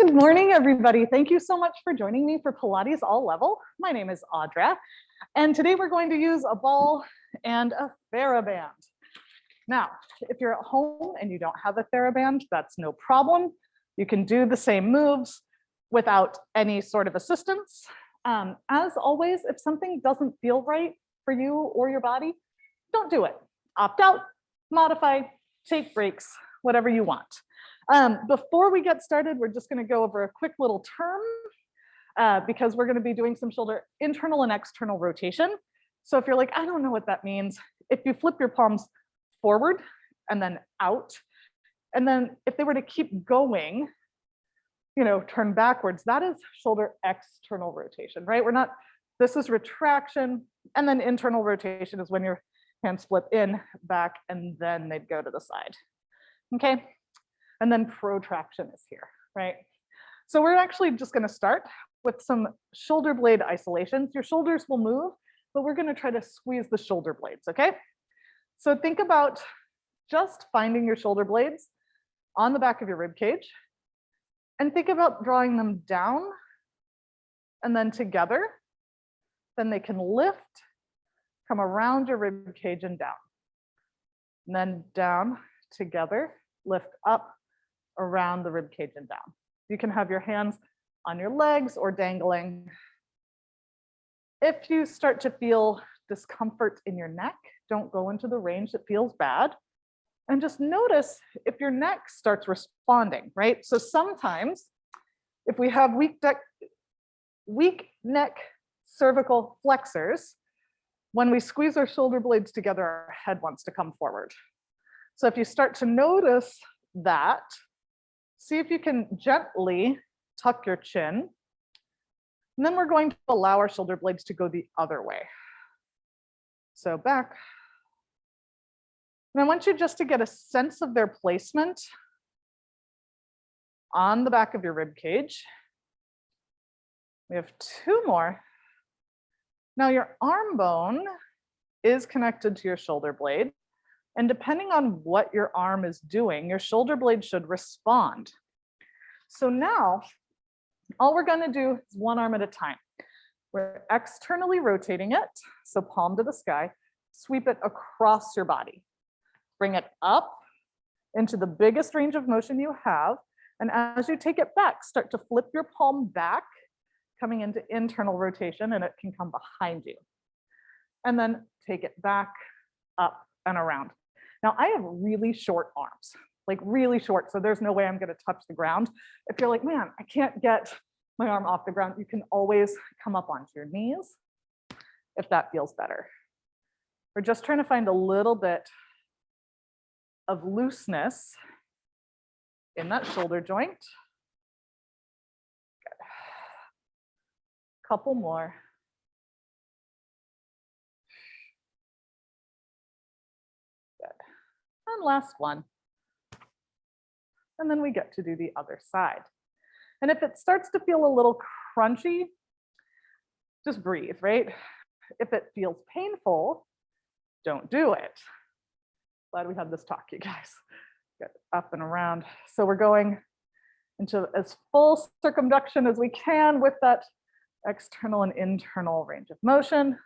Good morning, everybody. Thank you so much for joining me for Pilates All Level. My name is Audra, and today we're going to use a ball and a TheraBand. Now, if you're at home and you don't have a TheraBand, that's no problem. You can do the same moves without any sort of assistance. As always, if something doesn't feel right for you or your body, don't do it. Opt out, modify, take breaks, whatever you want. Before we get started, we're just going to go over a quick little term because we're going to be doing some shoulder internal and external rotation. So if you're like, I don't know what that means, if you flip your palms forward and then out, and then if they were to keep going, turn backwards, that is shoulder external rotation, right? This is retraction, and then internal rotation is when your hands flip in, back, and then they'd go to the side, okay? And then protraction is here, right? So we're actually just gonna start with some shoulder blade isolations. Your shoulders will move, but we're gonna try to squeeze the shoulder blades, okay? So think about just finding your shoulder blades on the back of your rib cage, and think about drawing them down and then together. Then they can lift, come around your rib cage and down. And then down, together, lift up, around the rib cage and down. You can have your hands on your legs or dangling. If you start to feel discomfort in your neck, don't go into the range that feels bad. And just notice if your neck starts responding, right? So sometimes if we have weak neck cervical flexors, when we squeeze our shoulder blades together, our head wants to come forward. So if you start to notice that, see if you can gently tuck your chin. And then we're going to allow our shoulder blades to go the other way. So back. And I want you just to get a sense of their placement on the back of your rib cage. We have two more. Now your arm bone is connected to your shoulder blade. And depending on what your arm is doing, your shoulder blade should respond. So now, all we're gonna do is one arm at a time. We're externally rotating it, so palm to the sky, sweep it across your body. Bring it up into the biggest range of motion you have. And as you take it back, start to flip your palm back, coming into internal rotation, and it can come behind you. And then take it back, up, and around. Now, I have really short arms, like really short, so there's no way I'm gonna touch the ground. If you're like, man, I can't get my arm off the ground, you can always come up onto your knees if that feels better. We're just trying to find a little bit of looseness in that shoulder joint. Good. Couple more. And last one. And then we get to do the other side. And if it starts to feel a little crunchy, just breathe, right? If it feels painful, don't do it. Glad we had this talk, you guys. Get up and around. So we're going into as full circumduction as we can with that external and internal range of motion.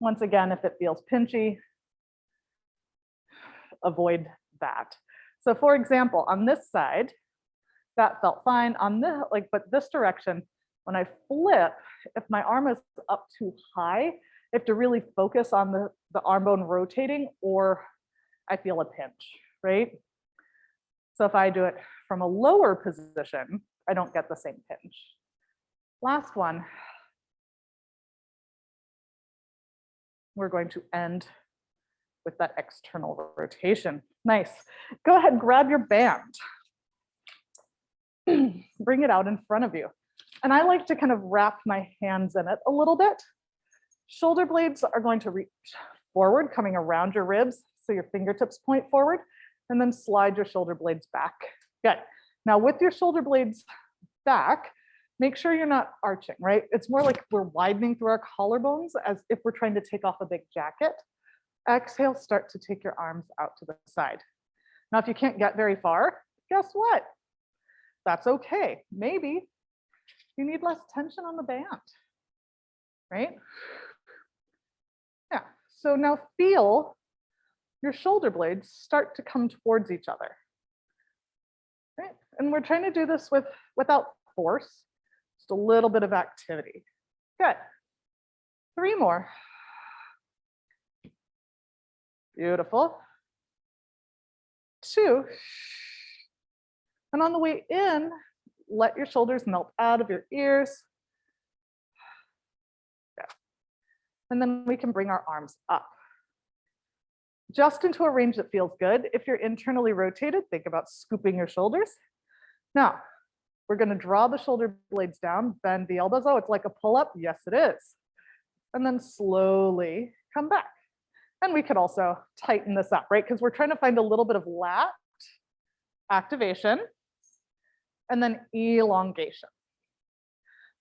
Once again, if it feels pinchy, avoid that. So for example, on this side, that felt fine. On this, but this direction, when I flip, if my arm is up too high, I have to really focus on the arm bone rotating, or I feel a pinch, right? So if I do it from a lower position, I don't get the same pinch. Last one. We're going to end with that external rotation. Nice. Go ahead, grab your band. Bring it out in front of you. And I like to kind of wrap my hands in it a little bit. Shoulder blades are going to reach forward, coming around your ribs, so your fingertips point forward, and then slide your shoulder blades back. Good. Now with your shoulder blades back, make sure you're not arching, right? It's more like we're widening through our collarbones as if we're trying to take off a big jacket. Exhale, start to take your arms out to the side. Now, if you can't get very far, guess what? That's okay. Maybe you need less tension on the band, right? Yeah, so now feel your shoulder blades start to come towards each other, right? And we're trying to do this without force, just a little bit of activity. Good. 3 more. Beautiful. 2. And on the way in, let your shoulders melt out of your ears. Yeah. And then we can bring our arms up. Just into a range that feels good. If you're internally rotated, think about scooping your shoulders. Now, we're going to draw the shoulder blades down, bend the elbows. Oh, it's like a pull-up. Yes, it is. And then slowly come back. And we could also tighten this up, right? Because we're trying to find a little bit of lat activation and then elongation.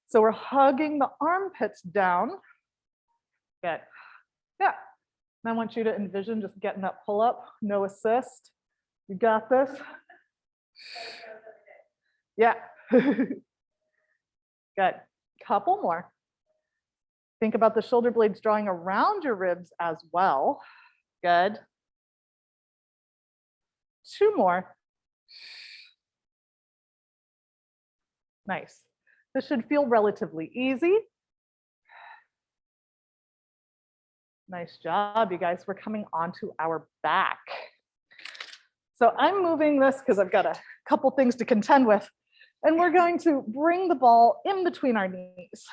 So we're hugging the armpits down. Good. Yeah. And I want you to envision just getting that pull up, no assist. You got this. Yeah. Good. Couple more. Think about the shoulder blades drawing around your ribs as well. Good. 2 more. Nice. This should feel relatively easy. Nice job, you guys. We're coming onto our back. So I'm moving this because I've got a couple things to contend with. And we're going to bring the ball in between our knees.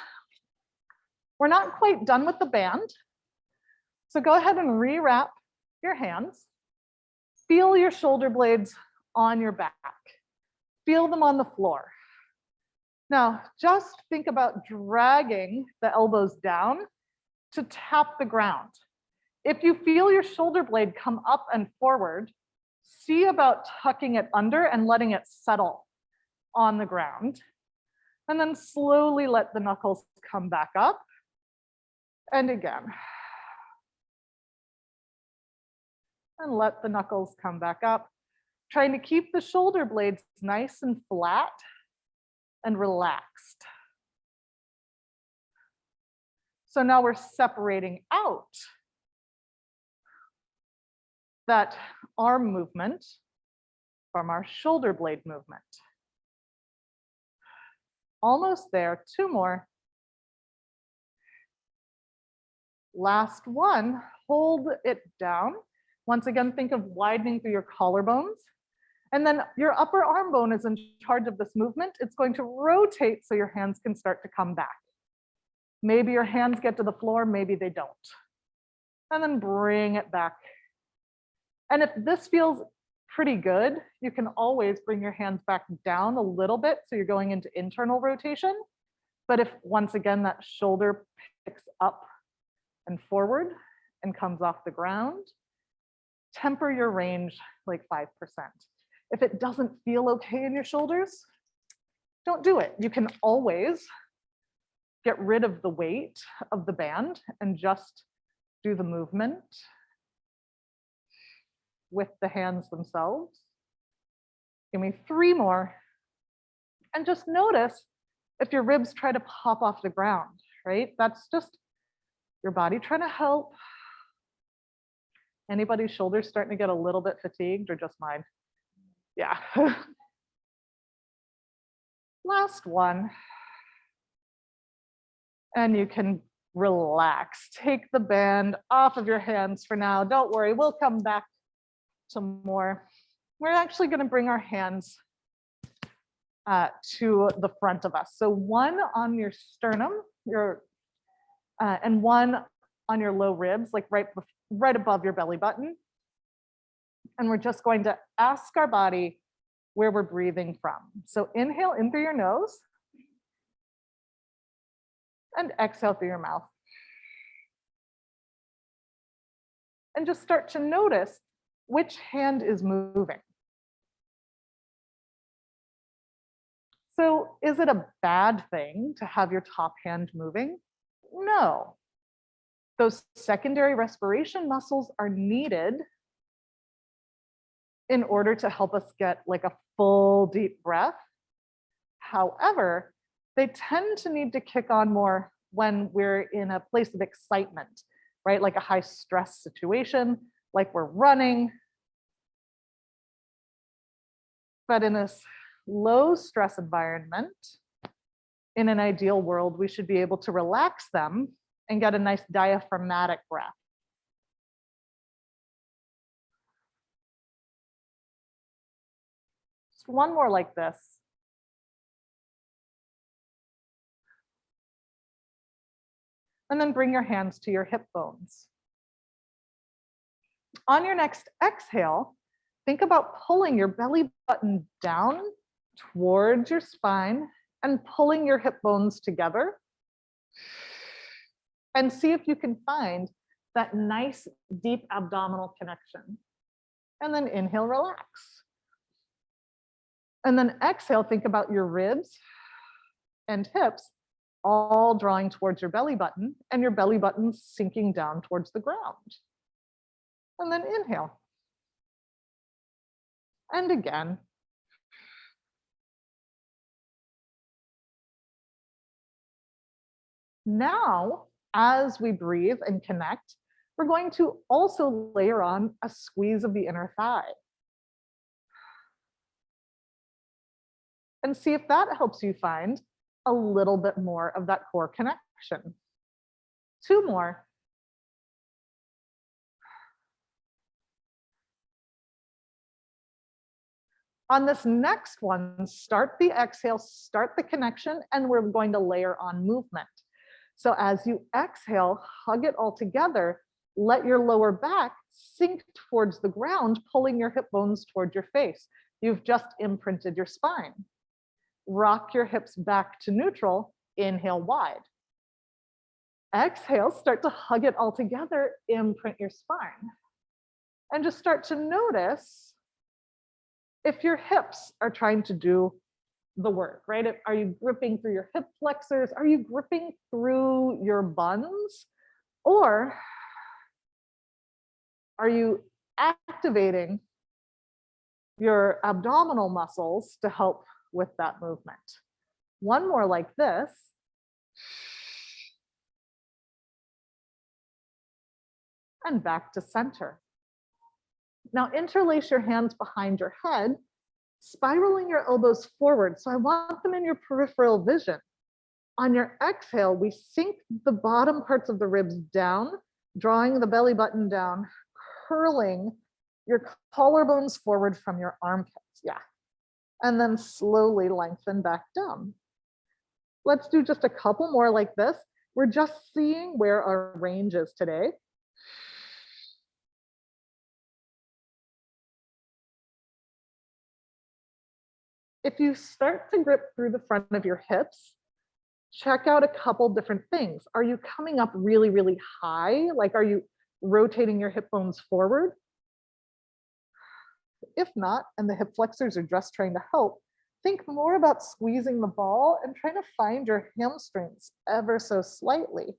We're not quite done with the band. So go ahead and rewrap your hands. Feel your shoulder blades on your back. Feel them on the floor. Now, just think about dragging the elbows down to tap the ground. If you feel your shoulder blade come up and forward, see about tucking it under and letting it settle on the ground. And then slowly let the knuckles come back up. And again. And let the knuckles come back up. Trying to keep the shoulder blades nice and flat and relaxed. So now we're separating out that arm movement from our shoulder blade movement. Almost there, 2 more. Last one, hold it down. Once again, think of widening through your collarbones. And then your upper arm bone is in charge of this movement. It's going to rotate so your hands can start to come back. Maybe your hands get to the floor, maybe they don't. And then bring it back. And if this feels pretty good, you can always bring your hands back down a little bit so you're going into internal rotation. But if once again that shoulder picks up and forward and comes off the ground, temper your range like 5%. If it doesn't feel okay in your shoulders, don't do it. You can always get rid of the weight of the band and just do the movement with the hands themselves. Give me 3 more. And just notice if your ribs try to pop off the ground, right? That's just your body trying to help. Anybody's shoulders starting to get a little bit fatigued or just mine? Yeah. Last one. And you can relax. Take the band off of your hands for now. Don't worry, we'll come back to more. We're actually going to bring our hands to the front of us. So one on your sternum, and one on your low ribs, like right above your belly button. And we're just going to ask our body where we're breathing from. So inhale in through your nose and exhale through your mouth. And just start to notice which hand is moving. So is it a bad thing to have your top hand moving? No. Those secondary respiration muscles are needed in order to help us get like a full deep breath However, they tend to need to kick on more when we're in a place of excitement, right? Like a high stress situation, like we're running. But in a low stress environment, in an ideal world, we should be able to relax them and get a nice diaphragmatic breath. Just one more like this. And then bring your hands to your hip bones. On your next exhale, think about pulling your belly button down towards your spine and pulling your hip bones together. And see if you can find that nice deep abdominal connection. And then inhale, relax. And then exhale, think about your ribs and hips all drawing towards your belly button and your belly button sinking down towards the ground. And then inhale. And again. Now, as we breathe and connect, we're going to also layer on a squeeze of the inner thigh. And see if that helps you find a little bit more of that core connection. Two more. On this next one, start the exhale, start the connection, and we're going to layer on movement. So as you exhale, hug it all together, let your lower back sink towards the ground, pulling your hip bones toward your face. You've just imprinted your spine. Rock your hips back to neutral, inhale wide. Exhale, start to hug it all together, imprint your spine. And just start to notice if your hips are trying to do the work, right? Are you gripping through your hip flexors? Are you gripping through your buns? Or are you activating your abdominal muscles to help with that movement? One more like this. And back to center. Now interlace your hands behind your head, spiraling your elbows forward. So I want them in your peripheral vision. On your exhale, we sink the bottom parts of the ribs down, drawing the belly button down, curling your collarbones forward from your armpits. Yeah. And then slowly lengthen back down. Let's do just a couple more like this. We're just seeing where our range is today. If you start to grip through the front of your hips, check out a couple different things. Are you coming up really, really high? Like, are you rotating your hip bones forward? If not, and the hip flexors are just trying to help, think more about squeezing the ball and trying to find your hamstrings ever so slightly.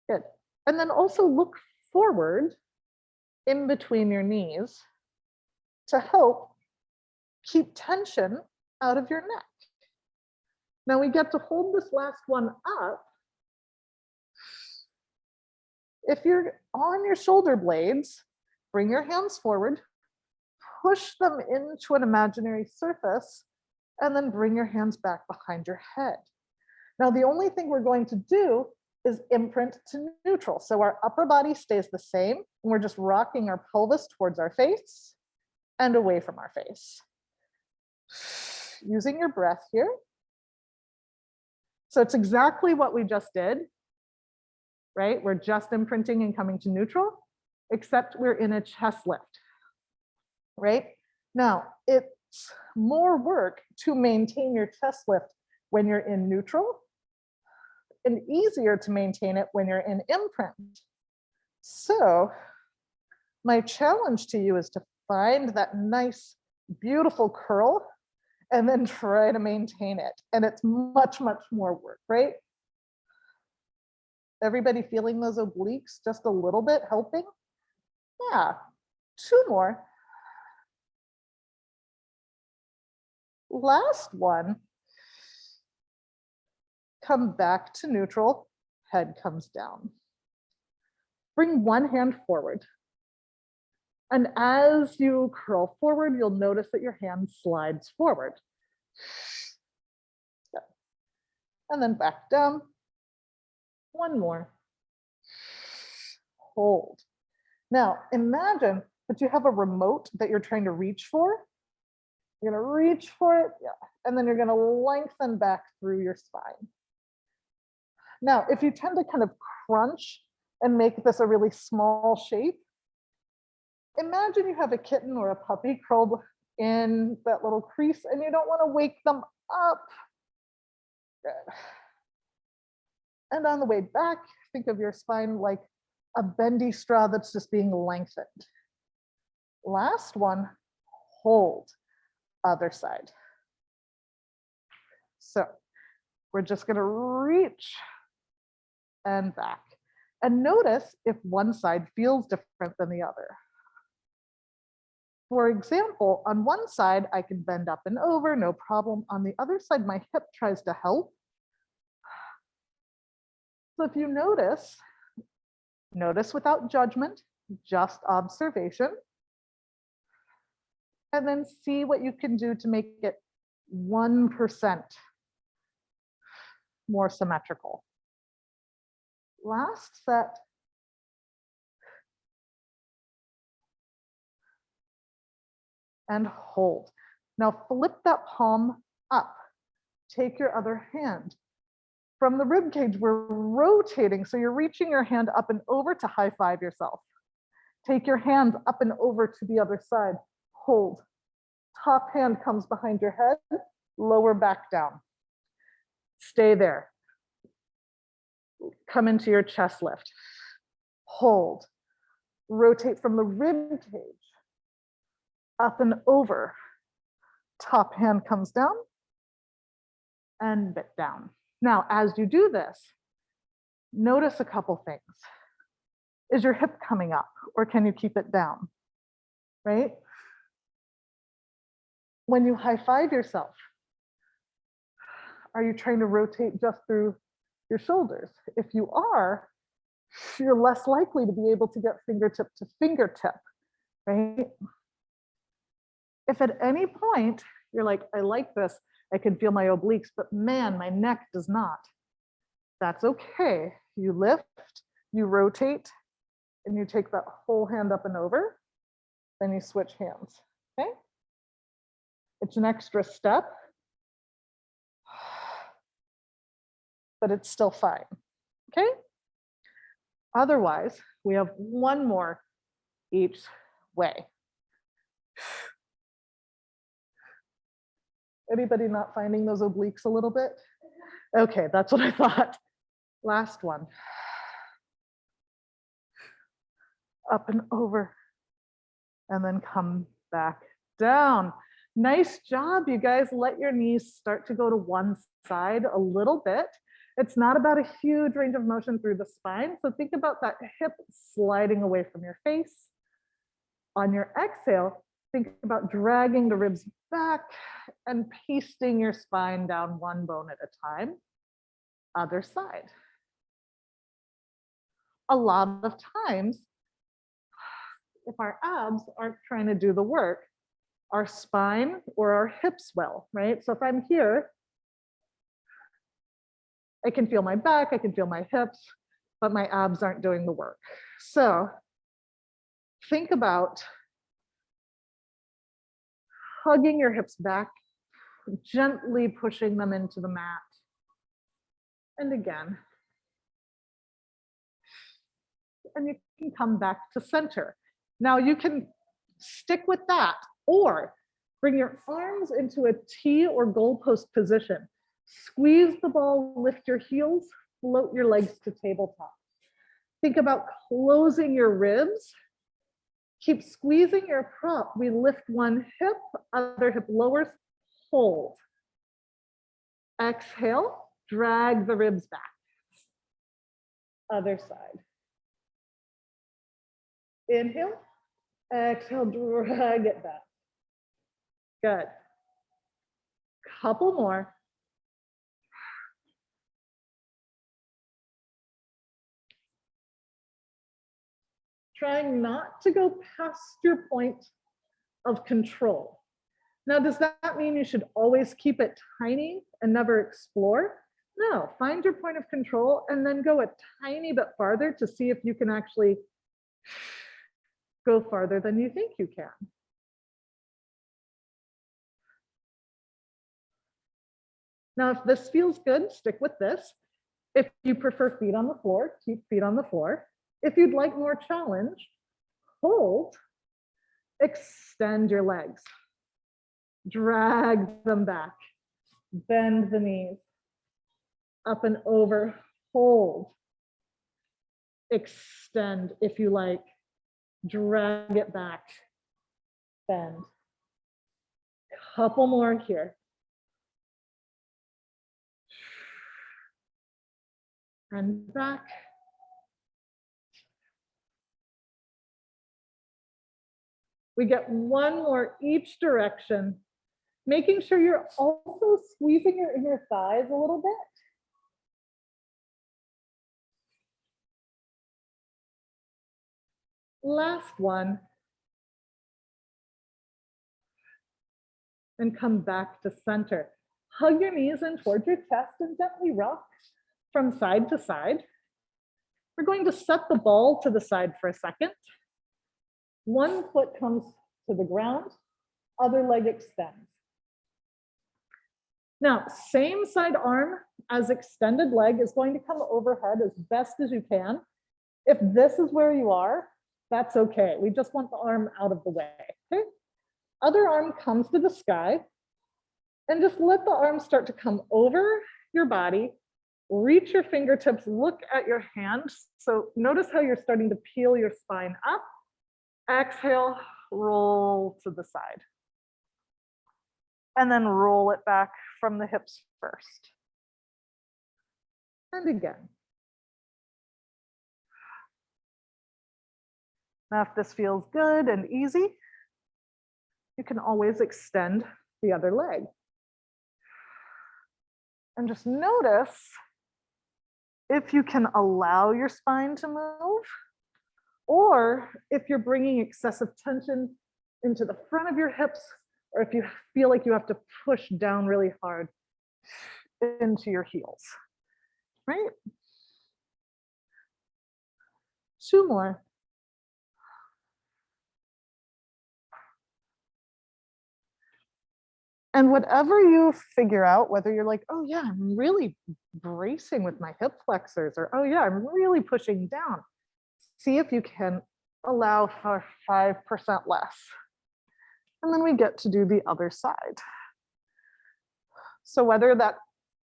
Good. And then also look forward in between your knees to help keep tension out of your neck. Now we get to hold this last one up. If you're on your shoulder blades, bring your hands forward, push them into an imaginary surface, and then bring your hands back behind your head. Now the only thing we're going to do is imprint to neutral. So our upper body stays the same, and we're just rocking our pelvis towards our face and away from our face. Using your breath here. So it's exactly what we just did, right? We're just imprinting and coming to neutral, except we're in a chest lift, right? Now, it's more work to maintain your chest lift when you're in neutral and easier to maintain it when you're in imprint. So my challenge to you is to find that nice, beautiful curl and then try to maintain it. And it's much, much more work, right? Everybody feeling those obliques just a little bit helping? Yeah, two more. Last one. Come back to neutral, head comes down. Bring one hand forward. And as you curl forward, you'll notice that your hand slides forward. And then back down. One more. Hold. Now, imagine that you have a remote that you're trying to reach for. You're gonna reach for it, yeah. And then you're gonna lengthen back through your spine. Now, if you tend to kind of crunch and make this a really small shape, imagine you have a kitten or a puppy curled in that little crease and you don't want to wake them up. Good. And on the way back, think of your spine like a bendy straw that's just being lengthened. Last one, hold, other side. So we're just going to reach and back. And notice if one side feels different than the other. For example, on one side, I can bend up and over, no problem. On the other side, my hip tries to help. So if you notice without judgment, just observation, and then see what you can do to make it 1% more symmetrical. Last set. And hold. Now flip that palm up. Take your other hand. From the rib cage, we're rotating, so you're reaching your hand up and over to high five yourself. Take your hands up and over to the other side. Hold. Top hand comes behind your head, lower back down. Stay there. Come into your chest lift. Hold. Rotate from the rib cage. Up and over. Top hand comes down and bit down. Now, as you do this, notice a couple things. Is your hip coming up or can you keep it down? Right? When you high five yourself, are you trying to rotate just through your shoulders? If you are, you're less likely to be able to get fingertip to fingertip, right? If at any point you're like, I like this, I can feel my obliques, but man, my neck does not. That's okay. You lift, you rotate, and you take that whole hand up and over, then you switch hands, okay? It's an extra step, but it's still fine, okay? Otherwise, we have one more each way. Anybody not finding those obliques a little bit? Okay, that's what I thought. Last one. Up and over, and then come back down. Nice job, you guys. Let your knees start to go to one side a little bit. It's not about a huge range of motion through the spine. So think about that hip sliding away from your face. On your exhale, think about dragging the ribs back and pasting your spine down one bone at a time. Other side. A lot of times, if our abs aren't trying to do the work, our spine or our hips will, right? So if I'm here, I can feel my back, I can feel my hips, but my abs aren't doing the work. So think about hugging your hips back, gently pushing them into the mat. And again. And you can come back to center. Now you can stick with that or bring your arms into a T or goalpost position. Squeeze the ball, lift your heels, float your legs to tabletop. Think about closing your ribs. Keep squeezing your prop. We lift one hip, other hip lowers, hold. Exhale, drag the ribs back. Other side. Inhale, exhale, drag it back. Good. Couple more. Trying not to go past your point of control. Now, does that mean you should always keep it tiny and never explore? No, find your point of control and then go a tiny bit farther to see if you can actually go farther than you think you can. Now, if this feels good, stick with this. If you prefer feet on the floor, keep feet on the floor. If you'd like more challenge, hold, extend your legs, drag them back, bend the knees, up and over, hold, extend if you like, drag it back, bend. Couple more here. And back. We get one more each direction, making sure you're also squeezing your inner thighs a little bit. Last one. And come back to center. Hug your knees in towards your chest and gently rock from side to side. We're going to set the ball to the side for a second. One foot comes to the ground, other leg extends. Now, same side arm as extended leg is going to come overhead as best as you can. If this is where you are, that's okay. We just want the arm out of the way, okay? Other arm comes to the sky, and just let the arm start to come over your body. Reach your fingertips, look at your hands. So notice how you're starting to peel your spine up. Exhale, roll to the side. And then roll it back from the hips first. And again. Now, if this feels good and easy, you can always extend the other leg. And just notice if you can allow your spine to move, or if you're bringing excessive tension into the front of your hips, or if you feel like you have to push down really hard into your heels, right? Two more. And whatever you figure out, whether you're like, oh yeah, I'm really bracing with my hip flexors, or oh yeah, I'm really pushing down. See if you can allow for 5% less. And then we get to do the other side. So whether that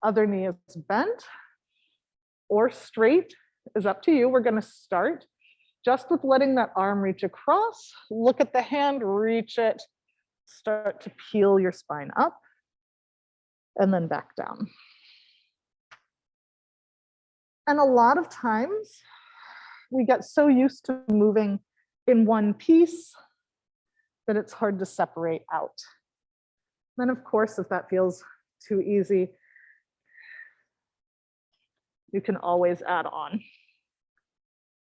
other knee is bent or straight is up to you. We're going to start just with letting that arm reach across. Look at the hand, reach it. Start to peel your spine up and then back down. And a lot of times we get so used to moving in one piece that it's hard to separate out. Then of course, if that feels too easy, you can always add on.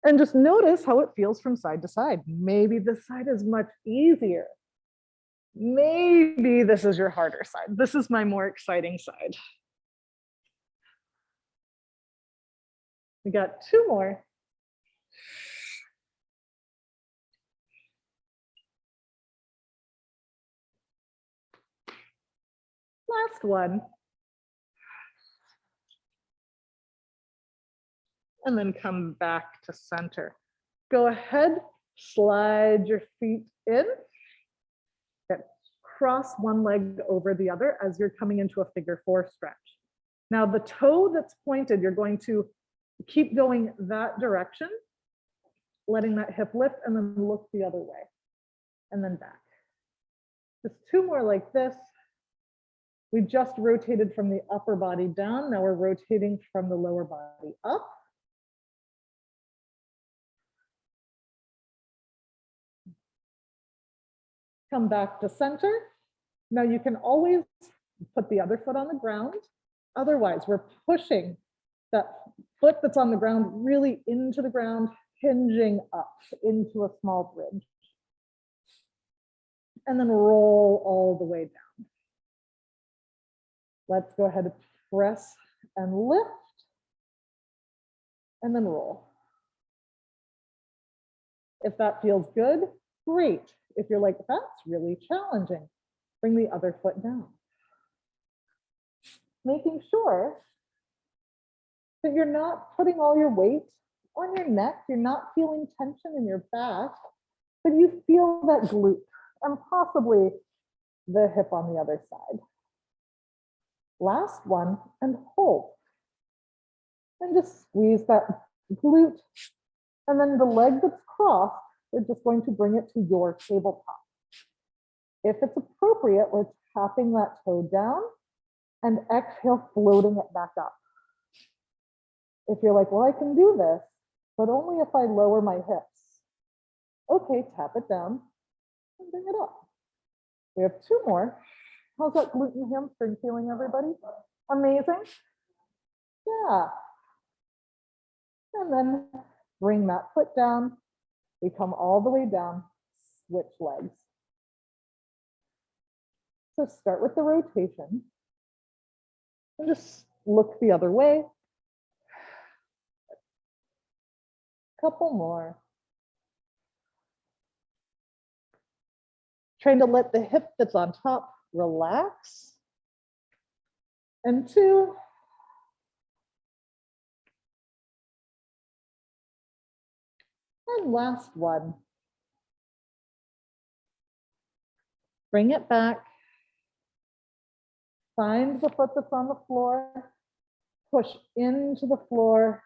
And just notice how it feels from side to side. Maybe this side is much easier. Maybe this is your harder side. This is my more exciting side. We got two more. Last one. And then come back to center. Go ahead, slide your feet in. Cross one leg over the other as you're coming into a figure four stretch. Now the toe that's pointed, you're going to keep going that direction, letting that hip lift and then look the other way and then back. Just two more like this. We just rotated from the upper body down. Now we're rotating from the lower body up. Come back to center. Now you can always Put the other foot on the ground. Otherwise, we're pushing that foot that's on the ground really into the ground, hinging up into a small bridge. And then roll all the way down. Let's go ahead and press and lift, and then roll. If that feels good, great. If you're like, that's really challenging, bring the other foot down. Making sure that you're not putting all your weight on your neck, you're not feeling tension in your back, but you feel that glute and possibly the hip on the other side. Last one, and hold. And just squeeze that glute. And then the leg that's crossed, we're just going to bring it to your tabletop. If it's appropriate, we're tapping that toe down and exhale, floating it back up. If you're like, well, I can do this, but only if I lower my hips. Okay, tap it down and bring it up. We have two more. How's that glute and hamstring feeling, everybody? Amazing. Yeah. And then bring that foot down. We come all the way down, switch legs. So start with the rotation and just look the other way. Couple more. Trying to let the hip that's on top relax. And two. And last one. Bring it back. Find the foot that's on the floor. Push into the floor.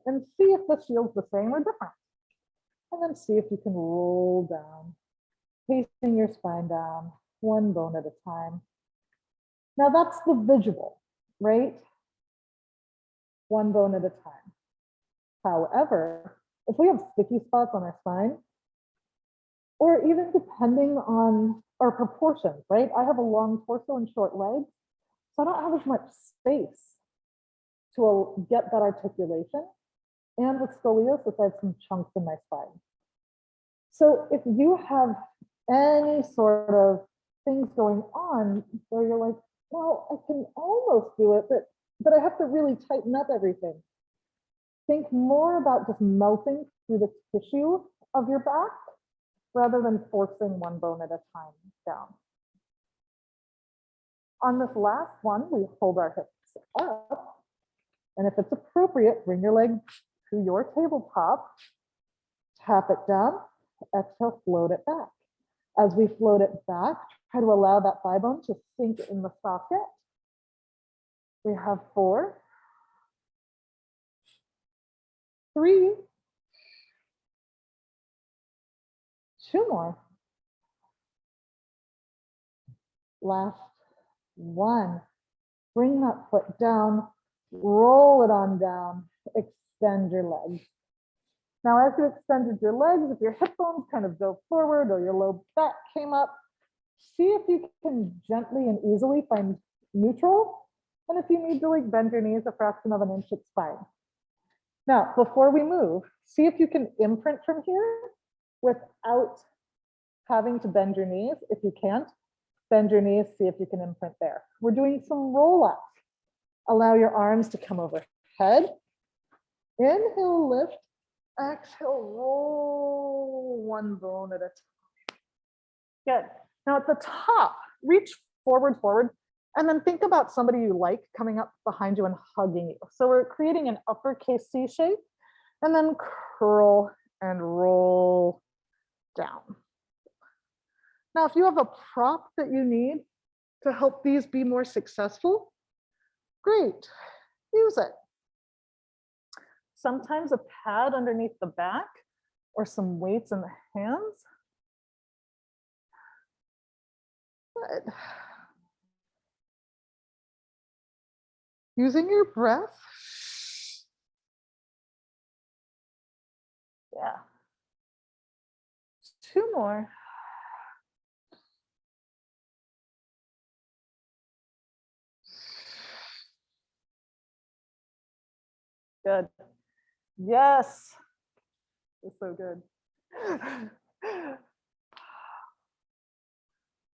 And see if this feels the same or different. And then see if you can roll down, pacing your spine down, one bone at a time. Now that's the visual, right? One bone at a time. However, if we have sticky spots on our spine, or even depending on our proportions, right? I have a long torso and short legs, so I don't have as much space to get that articulation. And with scoliosis, I have some chunks in my spine. So if you have any sort of things going on where you're like, well, I can almost do it, but I have to really tighten up everything. Think more about just melting through the tissue of your back rather than forcing one bone at a time down. On this last one, we hold our hips up. And if it's appropriate, bring your leg to your tabletop, tap it down, exhale, float it back. As we float it back, try to allow that thigh bone to sink in the socket. We have 4, 3, 2 more. Last one. Bring that foot down, roll it on down, extend your legs. Now, as you extended your legs, if your hip bones kind of go forward or your low back came up, see if you can gently and easily find neutral. And if you need to like bend your knees a fraction of an inch, it's fine. Now, before we move, see if you can imprint from here without having to bend your knees. If you can't, bend your knees, see if you can imprint there. We're doing some roll-ups. Allow your arms to come overhead. Inhale, lift. Exhale, roll one bone at a time. Good. Now at the top, reach forward, and then think about somebody you like coming up behind you and hugging you. So we're creating an uppercase C shape, and then curl and roll down. Now, if you have a prop that you need to help these be more successful, great, use it. Sometimes a pad underneath the back or some weights in the hands. Good. Using your breath. Yeah. 2 more. Good. Yes. It's so good.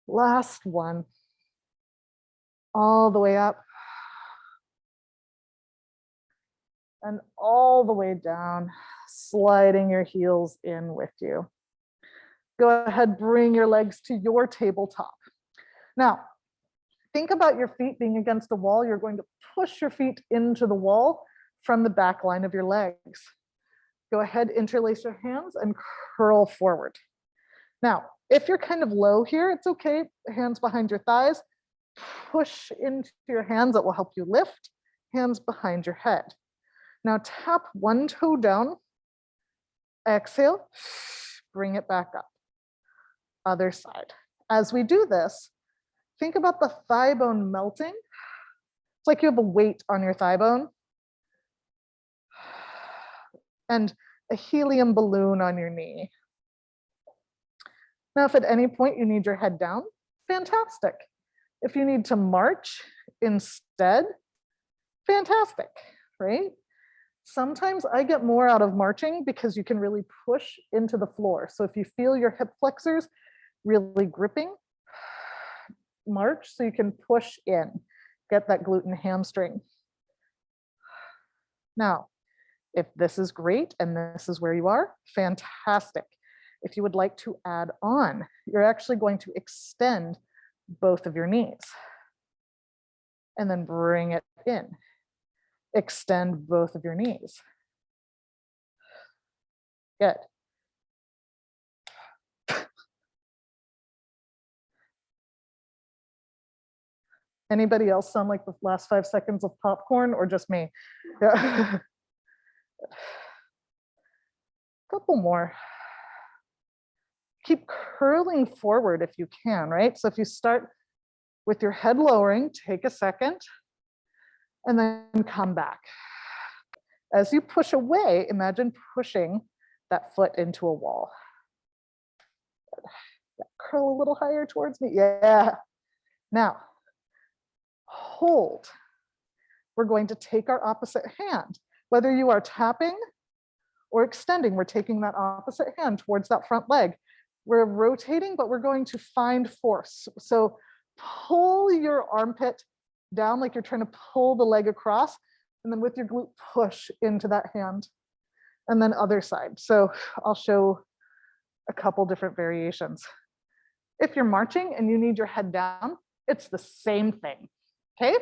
Last one. All the way up. And all the way down, sliding your heels in with you. Go ahead, bring your legs to your tabletop. Now, think about your feet being against a wall. You're going to push your feet into the wall from the back line of your legs. Go ahead, interlace your hands and curl forward. Now, if you're kind of low here, it's okay. Hands behind your thighs. Push into your hands. That will help you lift. Hands behind your head. Now tap one toe down. Exhale. Bring it back up. Other side. As we do this, think about the thigh bone melting. It's like you have a weight on your thigh bone and a helium balloon on your knee. Now, if at any point you need your head down, fantastic. If you need to march instead, fantastic, right? Sometimes I get more out of marching because you can really push into the floor. So if you feel your hip flexors really gripping, march so you can push in, get that glute and hamstring. Now, if this is great and this is where you are, fantastic. If you would like to add on, you're actually going to extend both of your knees and then bring it in. Extend both of your knees. Good. Anybody else sound like the last 5 seconds of popcorn or just me? Yeah. Couple more. Keep curling forward if you can, right? So if you start with your head lowering, take a second and then come back. As you push away, imagine pushing that foot into a wall. Curl a little higher towards me. Yeah. Now, hold. We're going to take our opposite hand. Whether you are tapping or extending, we're taking that opposite hand towards that front leg. We're rotating, but we're going to find force. So pull your armpit down like you're trying to pull the leg across, and then with your glute, push into that hand. And then other side. So I'll show a couple different variations. If you're marching and you need your head down, it's the same thing, okay?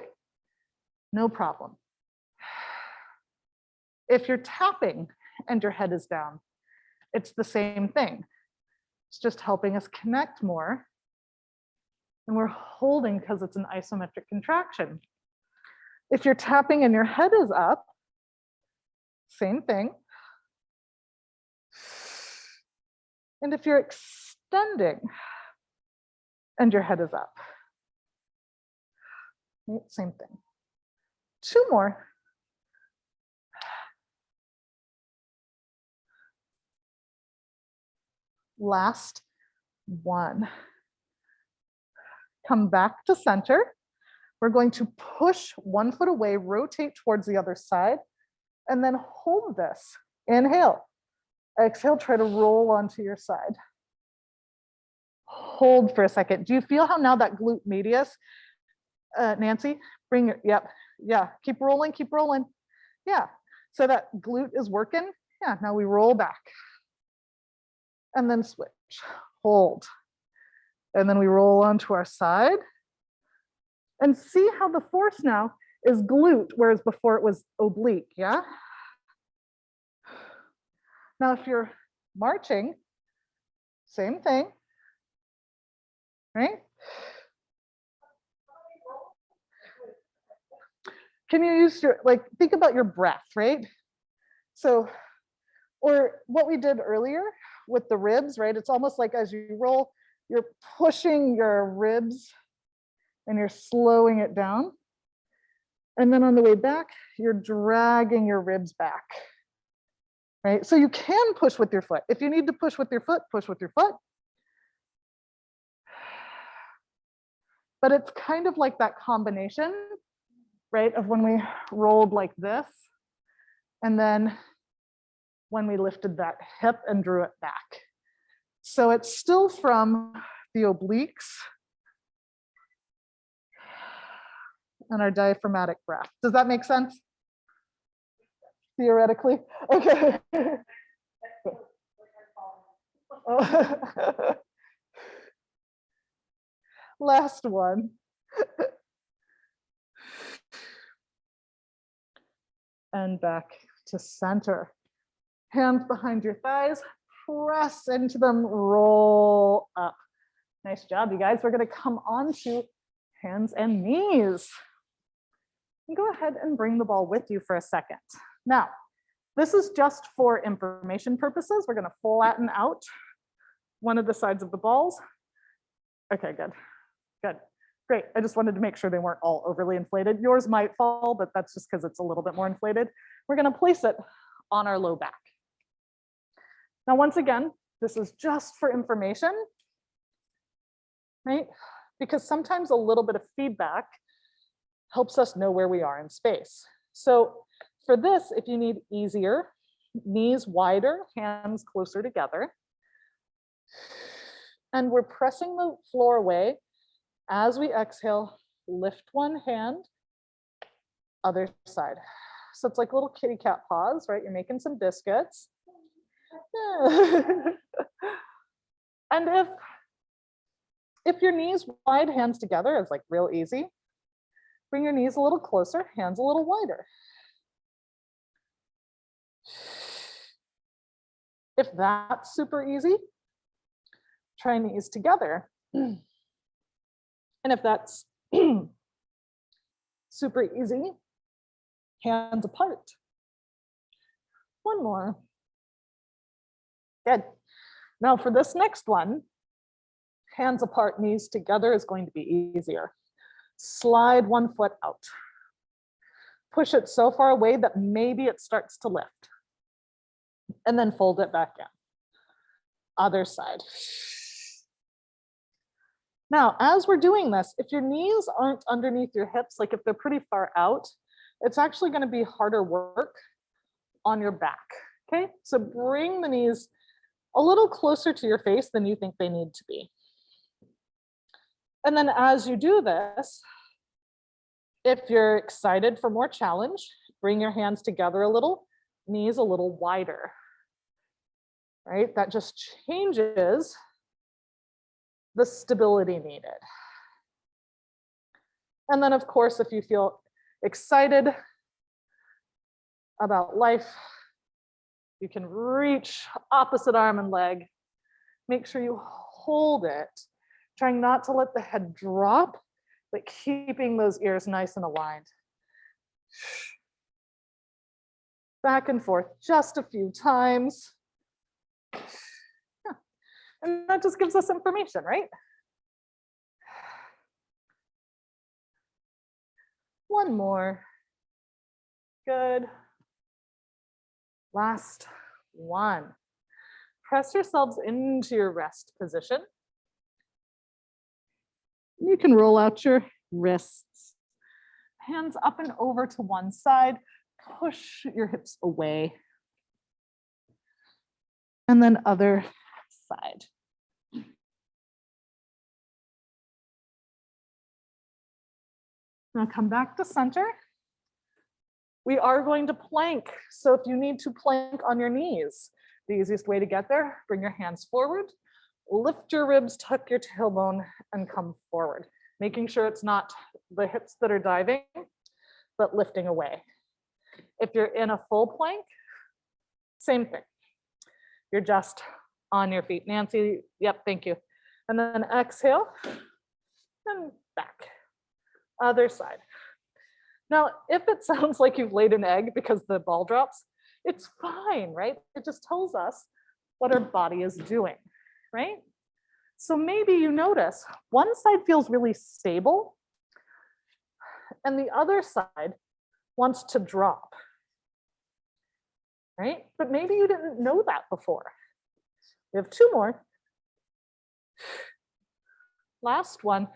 No problem. If you're tapping and your head is down, it's the same thing. It's just helping us connect more. And we're holding because it's an isometric contraction. If you're tapping and your head is up, same thing. And if you're extending and your head is up, same thing. 2 more. Last one. Come back to center. We're going to push 1 foot away, rotate towards the other side, and then hold this. Inhale. Exhale, try to roll onto your side. Hold for a second. Do you feel how now that glute medius, Nancy, bring it, yep, yeah, keep rolling, keep rolling. Yeah, so that glute is working. Yeah, now we roll back. And then switch, hold. And then we roll onto our side. And see how the force now is glute, whereas before it was oblique, yeah? Now, if you're marching, same thing, right? Can you use your, like, think about your breath, right? So, or what we did earlier with the ribs, right? It's almost like as you roll, you're pushing your ribs and you're slowing it down. And then on the way back, you're dragging your ribs back, right? So you can push with your foot. If you need to push with your foot, push with your foot. But it's kind of like that combination, right? Of when we rolled like this And then when we lifted that hip and drew it back. So it's still from the obliques and our diaphragmatic breath. Does that make sense? Theoretically? Okay. Last one. And back to center. Hands behind your thighs, press into them, roll up. Nice job, you guys. We're gonna come on to hands and knees. And go ahead and bring the ball with you for a second. Now, this is just for information purposes. We're gonna flatten out one of the sides of the balls. Okay, good, good, great. I just wanted to make sure they weren't all overly inflated. Yours might fall, but that's just because it's a little bit more inflated. We're gonna place it on our low back. Now, once again, this is just for information, right? Because sometimes a little bit of feedback helps us know where we are in space. So for this, if you need easier, knees wider, hands closer together. And we're pressing the floor away. As we exhale, lift one hand, other side. So it's like little kitty cat paws, right? You're making some biscuits. And if your knees wide, hands together, it's like real easy. Bring your knees a little closer, hands a little wider. If that's super easy, try knees together. And if that's super easy, hands apart. One more. Good. Now for this next one, hands apart, knees together is going to be easier. Slide one foot out. Push it so far away that maybe it starts to lift. And then fold it back in. Other side. Now, as we're doing this, if your knees aren't underneath your hips, like if they're pretty far out, it's actually going to be harder work on your back. Okay, so bring the knees a little closer to your face than you think they need to be. And then as you do this, if you're excited for more challenge, bring your hands together a little, knees a little wider, right? That just changes the stability needed. And then of course, if you feel excited about life, you can reach opposite arm and leg. Make sure you hold it, trying not to let the head drop, but keeping those ears nice and aligned. Back and forth just a few times. Yeah. And that just gives us information, right? One more. Good. Last one. Press yourselves into your rest position. You can roll out your wrists. Hands up and over to one side. Push your hips away. And then other side. Now come back to center. We are going to plank. So if you need to plank on your knees, the easiest way to get there, bring your hands forward, lift your ribs, tuck your tailbone, and come forward. Making sure it's not the hips that are diving, but lifting away. If you're in a full plank, same thing. You're just on your feet. Nancy, yep, thank you. And then exhale, and back. Other side. Now, if it sounds like you've laid an egg because the ball drops, it's fine, right? It just tells us what our body is doing, right? So maybe you notice one side feels really stable and the other side wants to drop, right? But maybe you didn't know that before. We have two more. Last one.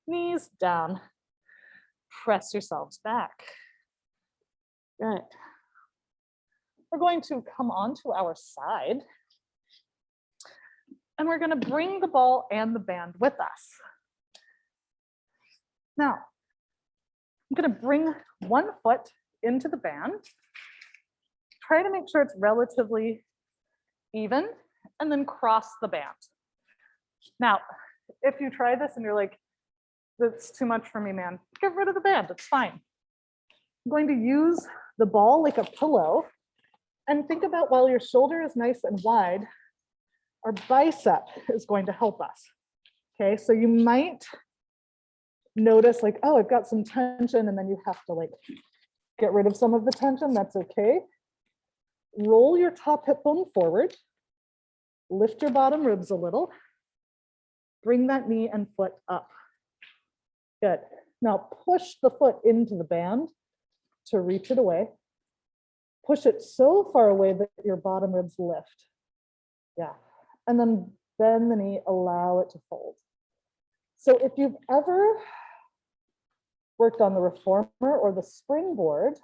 Knees down. Press yourselves back. Good. We're going to come onto our side and we're going to bring the ball and the band with us. Now, I'm going to bring one foot into the band. Try to make sure it's relatively even and then cross the band. Now, if you try this and you're like, that's too much for me, man, get rid of the band, it's fine. I'm going to use the ball like a pillow and think about while your shoulder is nice and wide, our bicep is going to help us. Okay, so you might notice like, oh, I've got some tension, and then you have to like get rid of some of the tension. That's okay. Roll your top hip bone forward, lift your bottom ribs a little, bring that knee and foot up. Good. Now push the foot into the band to reach it away. Push it so far away that your bottom ribs lift. Yeah. And then bend the knee, allow it to fold. So if you've ever worked on the reformer or the springboard,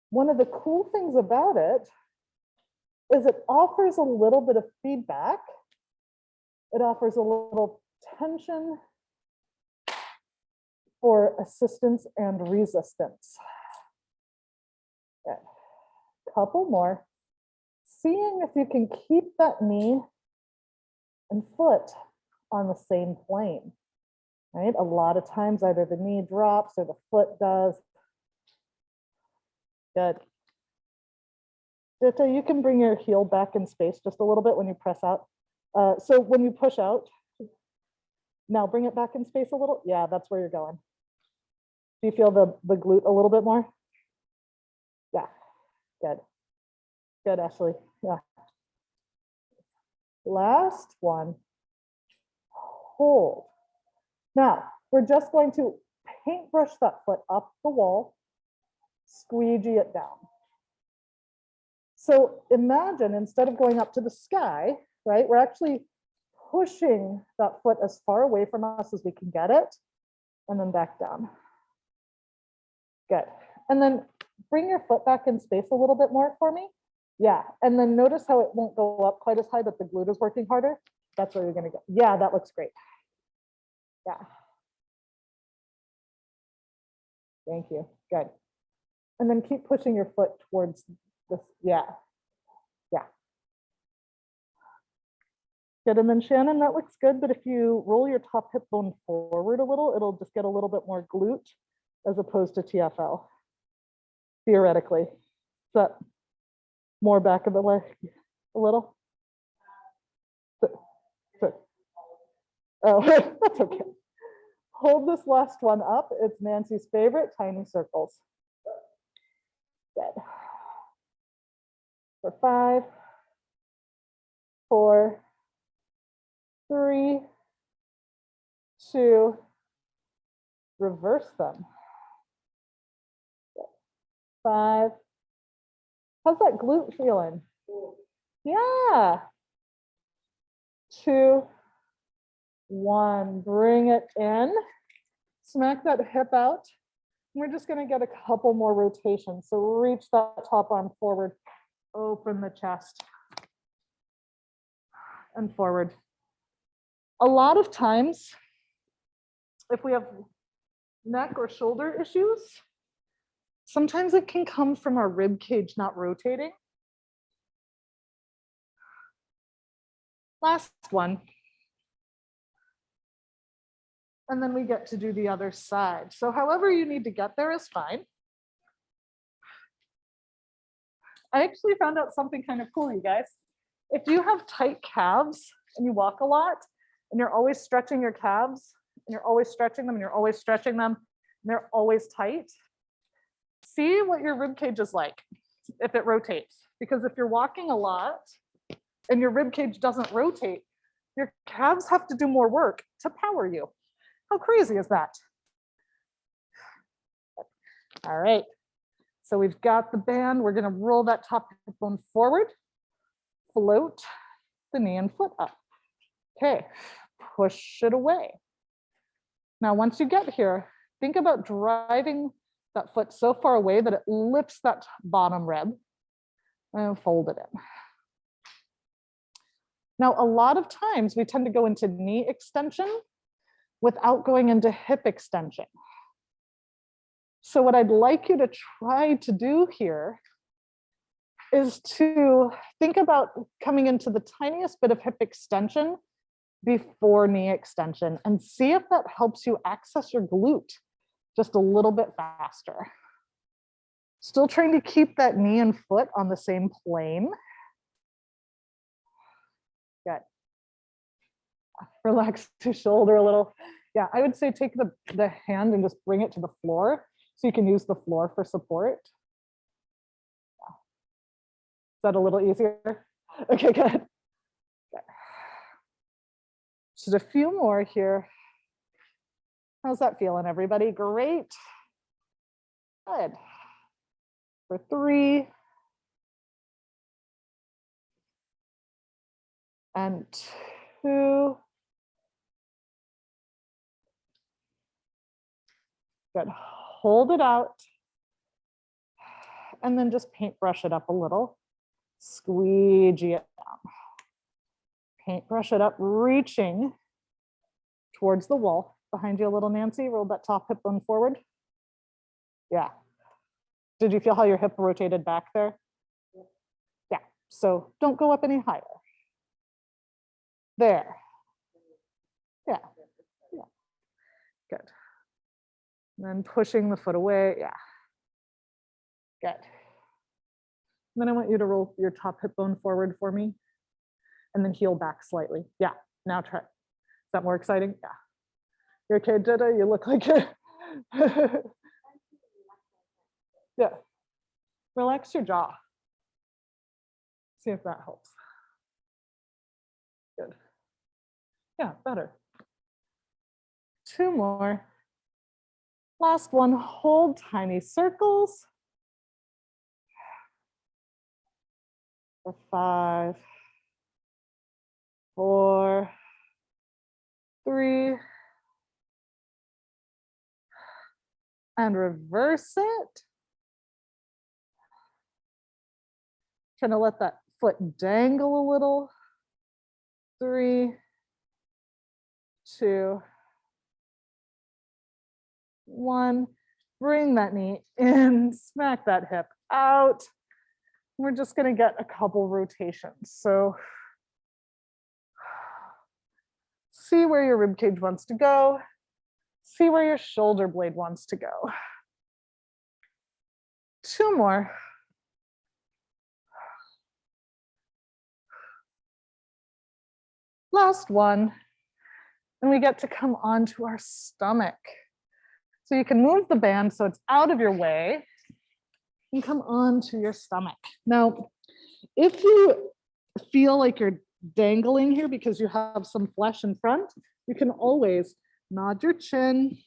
one of the cool things about it is it offers a little bit of feedback. It offers a little tension for assistance and resistance. Okay. Couple more. Seeing if you can keep that knee and foot on the same plane, right? A lot of times either the knee drops or the foot does. Good. Dita, you can bring your heel back in space just a little bit when you press out. So when you push out, now bring it back in space a little. Yeah, that's where you're going. Do you feel the glute a little bit more? Yeah, good. Good, Ashley. Yeah. Last one. Hold. Now, we're just going to paintbrush that foot up the wall, squeegee it down. So imagine instead of going up to the sky, right, we're actually pushing that foot as far away from us as we can get it, and then back down. Good. And then bring your foot back in space a little bit more for me. Yeah, and then notice how it won't go up quite as high, but the glute is working harder. That's where you're gonna go. Yeah, that looks great. Yeah. Thank you. Good. And then keep pushing your foot towards this. Yeah. Yeah. Good. And then Shannon, that looks good. But if you roll your top hip bone forward a little, it'll just get a little bit more glute as opposed to TFL. Theoretically. Is that more back of the leg a little? Oh, that's okay. Hold this last one up. It's Nancy's favorite, tiny circles. Good. For 5, 4, 3, 2, reverse them. 5. How's that glute feeling? Yeah. 2, 1. Bring it in. Smack that hip out. We're just going to get a couple more rotations. So reach that top arm forward, open the chest, and forward. A lot of times, if we have neck or shoulder issues, sometimes it can come from our rib cage not rotating. Last one. And then we get to do the other side. So however you need to get there is fine. I actually found out something kind of cool, you guys. If you have tight calves and you walk a lot and you're always stretching your calves and you're always stretching them and you're always stretching them and they're always tight, see what your rib cage is like if it rotates. Because if you're walking a lot and your rib cage doesn't rotate, your calves have to do more work to power you. How crazy is that? All right, so we've got the band. We're gonna roll that top hip bone forward, float the knee and foot up. Okay, push it away. Now, once you get here, think about driving that foot so far away that it lifts that bottom rib, and fold it in. Now, a lot of times we tend to go into knee extension without going into hip extension. So what I'd like you to try to do here is to think about coming into the tiniest bit of hip extension before knee extension and see if that helps you access your glute just a little bit faster. Still trying to keep that knee and foot on the same plane. Good. Relax your shoulder a little. Yeah, I would say take the hand and just bring it to the floor so you can use the floor for support. Yeah. Is that a little easier? Okay, good. Okay. Just a few more here. How's that feeling, everybody? Great. Good. For 3. And 2. Good. Hold it out. And then just paintbrush it up a little. Squeegee it down. Paintbrush it up, reaching towards the wall. Behind you a little, Nancy. Roll that top hip bone forward. Yeah. Did you feel how your hip rotated back there? Yeah. So don't go up any higher. There. Yeah. Yeah. Good. And then pushing the foot away. Yeah. Good. And then I want you to roll your top hip bone forward for me. And then heel back slightly. Yeah. Now try. Is that more exciting? Yeah. You're okay, Jetta? You look like it. Yeah. Relax your jaw. See if that helps. Good. Yeah, better. 2 more. Last one, hold tiny circles. For 5, 4, 3, and reverse it. Trying to let that foot dangle a little. 3, 2, 1. Bring that knee in, smack that hip out. We're just going to get a couple rotations. So see where your rib cage wants to go. See where your shoulder blade wants to go. 2 more. Last one. And we get to come onto our stomach. So you can move the band so it's out of your way and come onto your stomach. Now, if you feel like you're dangling here because you have some flesh in front, you can always nod your chin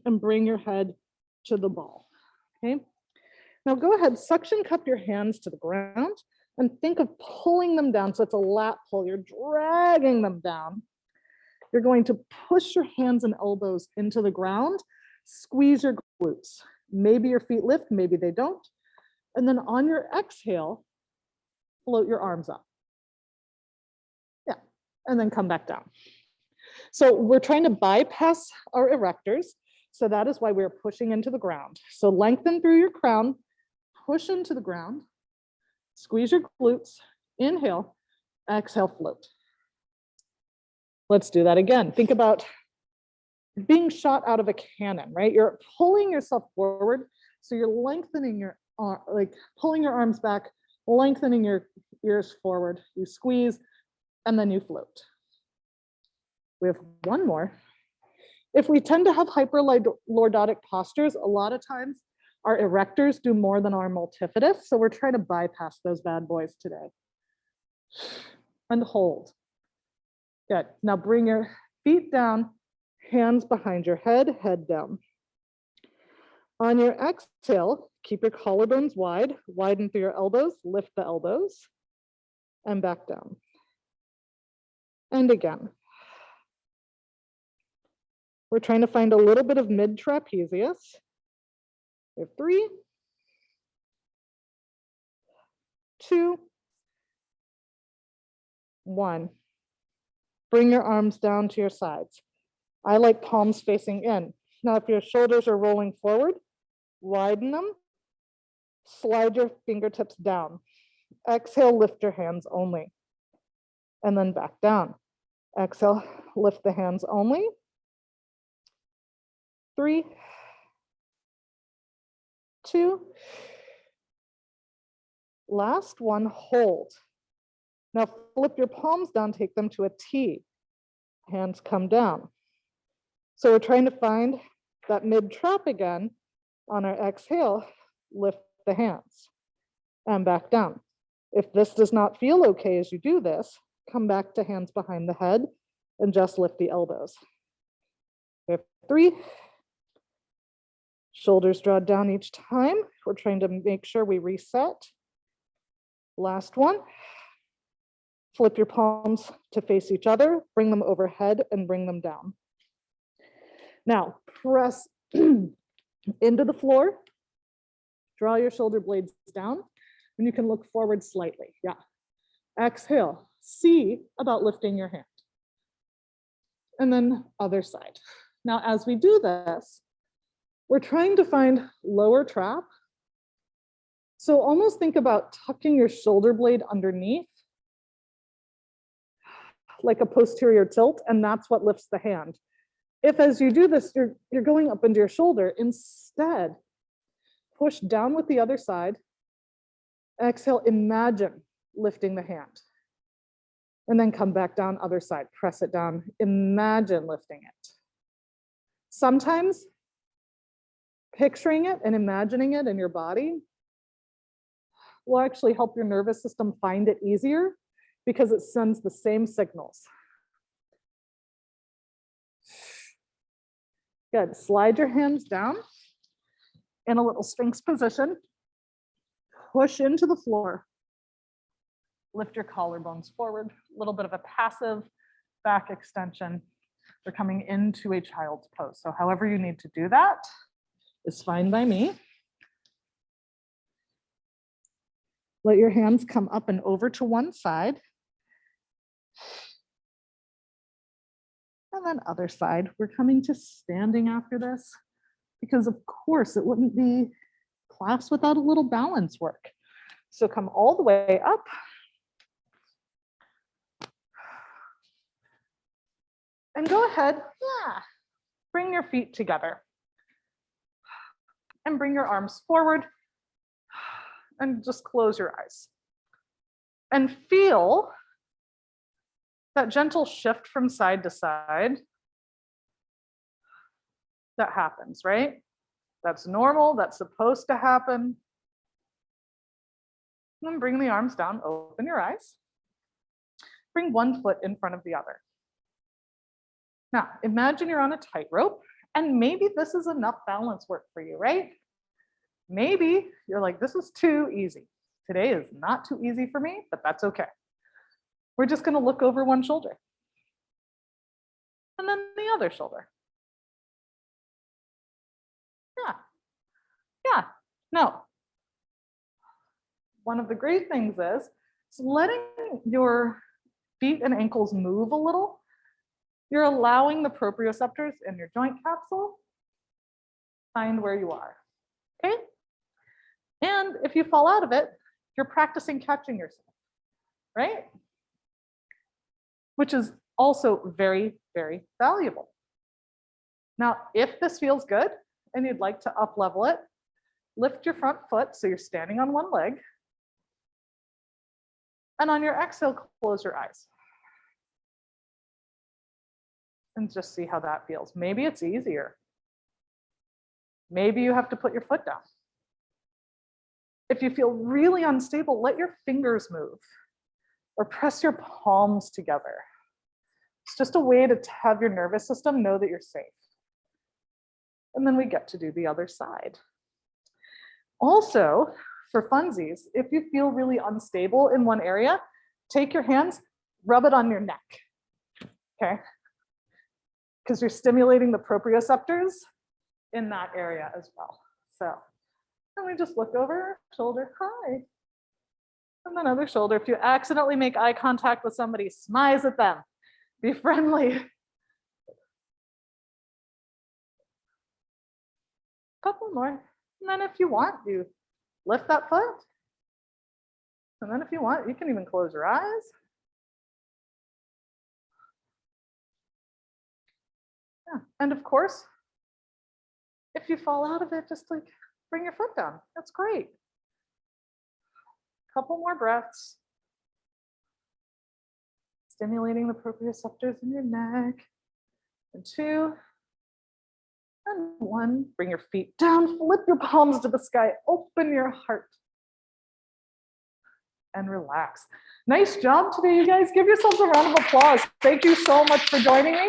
and bring your head to the ball, okay? Now go ahead, suction cup your hands to the ground and think of pulling them down. So it's a lat pull, you're dragging them down. You're going to push your hands and elbows into the ground, squeeze your glutes. Maybe your feet lift, maybe they don't. And then on your exhale, float your arms up. Yeah, and then come back down. So we're trying to bypass our erectors. So that is why we're pushing into the ground. So lengthen through your crown, push into the ground, squeeze your glutes, inhale, exhale, float. Let's do that again. Think about being shot out of a cannon, right? You're pulling yourself forward. So you're lengthening your arm, like pulling your arms back, lengthening your ears forward. You squeeze and then you float. We have one more. If we tend to have hyperlordotic postures, a lot of times our erectors do more than our multifidus. So we're trying to bypass those bad boys today. And hold. Good. Now bring your feet down, hands behind your head, head down. On your exhale, keep your collarbones wide, widen through your elbows, lift the elbows, and back down. And again. We're trying to find a little bit of mid-trapezius. We have 3, 2, 1. Bring your arms down to your sides. I like palms facing in. Now, if your shoulders are rolling forward, widen them, slide your fingertips down. Exhale, lift your hands only, and then back down. Exhale, lift the hands only. 3, 2, last one, hold. Now flip your palms down, take them to a T. Hands come down. So we're trying to find that mid trap again. On our exhale, lift the hands and back down. If this does not feel okay as you do this, come back to hands behind the head and just lift the elbows. We have 3. Shoulders draw down each time. We're trying to make sure we reset. Last one. Flip your palms to face each other, bring them overhead and bring them down. Now, press into the floor, draw your shoulder blades down, and you can look forward slightly. Yeah. Exhale, see about lifting your hand. And then other side. Now, as we do this, we're trying to find lower trap. So almost think about tucking your shoulder blade underneath, like a posterior tilt, and that's what lifts the hand. If as you do this, you're going up into your shoulder, instead, push down with the other side. Exhale, imagine lifting the hand. And then come back down, other side, press it down, imagine lifting it. Sometimes picturing it and imagining it in your body will actually help your nervous system find it easier because it sends the same signals. Good, slide your hands down in a little Sphinx position. Push into the floor. Lift your collarbones forward, a little bit of a passive back extension. We're coming into a child's pose. So however you need to do that is fine by me. Let your hands come up and over to one side. And then other side. We're coming to standing after this because of course it wouldn't be class without a little balance work. So come all the way up. And go ahead, bring your feet together. And bring your arms forward. And just close your eyes. And feel that gentle shift from side to side that happens, right? That's normal, that's supposed to happen. And then bring the arms down, open your eyes. Bring one foot in front of the other. Now, imagine you're on a tightrope, and maybe this is enough balance work for you, right? Maybe you're like, this is too easy. Today is not too easy for me, but that's okay. We're just gonna look over one shoulder. And then the other shoulder. Yeah, no. One of the great things is letting your feet and ankles move a little. You're allowing the proprioceptors in your joint capsule find where you are, okay? And if you fall out of it, you're practicing catching yourself, right? Which is also very, very valuable. Now, if this feels good and you'd like to up level it, lift your front foot so you're standing on one leg. And on your exhale, close your eyes. And just see how that feels. Maybe it's easier. Maybe you have to put your foot down. If you feel really unstable, let your fingers move or press your palms together. It's just a way to have your nervous system know that you're safe. And then we get to do the other side. Also, for funsies, if you feel really unstable in one area, take your hands, rub it on your neck, okay? Because you're stimulating the proprioceptors in that area as well. So And we just look over our shoulder, hi. And then other shoulder. If you accidentally make eye contact with somebody, smile at them. Be friendly. Couple more. And then if you want, you lift that foot. And then if you want, you can even close your eyes. Yeah. And of course, if you fall out of it, just like bring your foot down. That's great. Couple more breaths. Stimulating the proprioceptors in your neck. And 2. And 1. Bring your feet down, flip your palms to the sky, open your heart. And relax. Nice job today, you guys. Give yourselves a round of applause. Thank you so much for joining me.